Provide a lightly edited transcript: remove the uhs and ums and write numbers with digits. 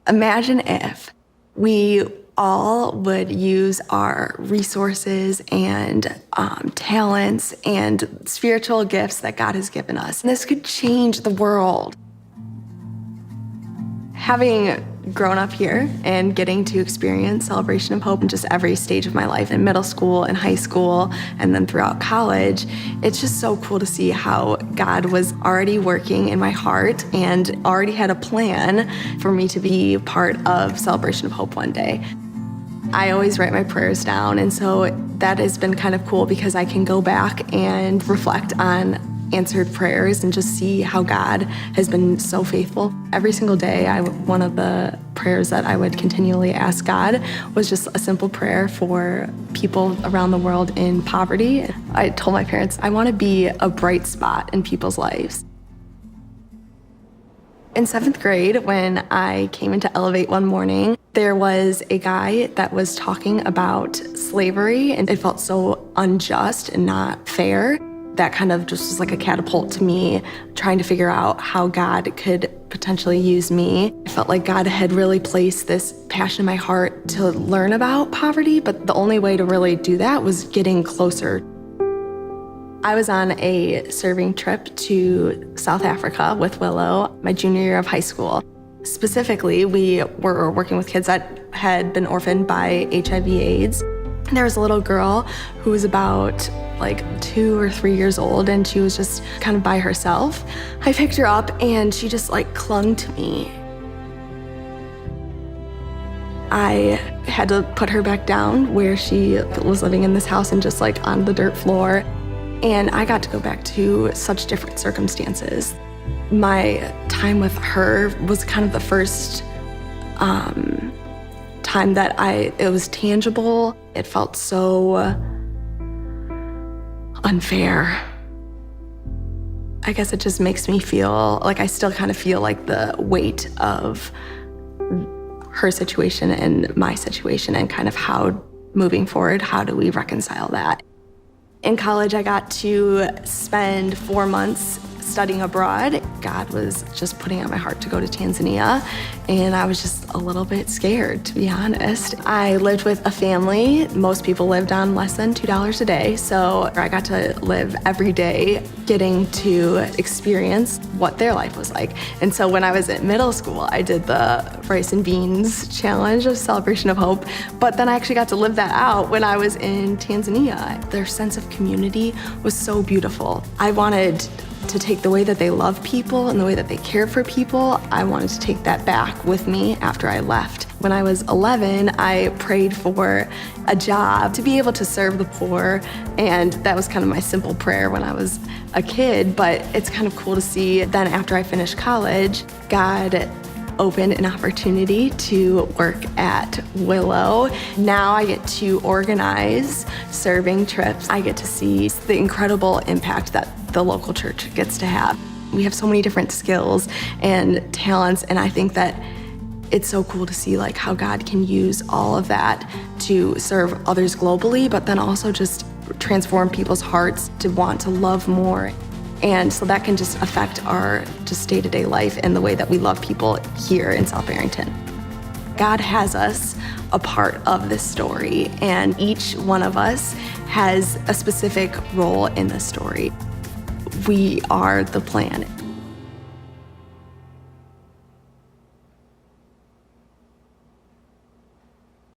Imagine if we all would use our resources and talents and spiritual gifts that God has given us. And this could change the world. Having grown up here and getting to experience Celebration of Hope in just every stage of my life, in middle school and high school, and then throughout college, it's just so cool to see how God was already working in my heart and already had a plan for me to be part of Celebration of Hope one day. I always write my prayers down, and so that has been kind of cool because I can go back and reflect on answered prayers and just see how God has been so faithful. Every single day, one of the prayers that I would continually ask God was just a simple prayer for people around the world in poverty. I told my parents, I want to be a bright spot in people's lives. In 7th grade, when I came into Elevate one morning, there was a guy that was talking about slavery, and it felt so unjust and not fair. That kind of just was like a catapult to me, trying to figure out how God could potentially use me. I felt like God had really placed this passion in my heart to learn about poverty, but the only way to really do that was getting closer. I was on a serving trip to South Africa with Willow my junior year of high school. Specifically, we were working with kids that had been orphaned by HIV/AIDS. And there was a little girl who was about 2 or 3 years old, and she was just kind of by herself. I picked her up and she just clung to me. I had to put her back down where she was living in this house and just on the dirt floor. And I got to go back to such different circumstances. My time with her was kind of the first time that it was tangible. It felt so unfair. I guess it just makes me feel like I still kind of feel like the weight of her situation and my situation, and kind of how, moving forward, how do we reconcile that? In college, I got to spend 4 months studying abroad. God was just putting out my heart to go to Tanzania, and I was just a little bit scared, to be honest. I lived with a family. Most people lived on less than $2 a day, so I got to live every day getting to experience what their life was like. And so when I was in middle school, I did the rice and beans challenge of Celebration of Hope, but then I actually got to live that out when I was in Tanzania. Their sense of community was so beautiful. I wanted to take the way that they love people and the way that they care for people. I wanted to take that back with me after I left. When I was 11, I prayed for a job to be able to serve the poor, and that was kind of my simple prayer when I was a kid. But it's kind of cool to see then after I finished college, God opened an opportunity to work at Willow. Now I get to organize serving trips. I get to see the incredible impact that the local church gets to have. We have so many different skills and talents, and I think that it's so cool to see how God can use all of that to serve others globally, but then also just transform people's hearts to want to love more. And so that can just affect our just day-to-day life and the way that we love people here in South Barrington. God has us a part of this story, and each one of us has a specific role in this story. We are the plan.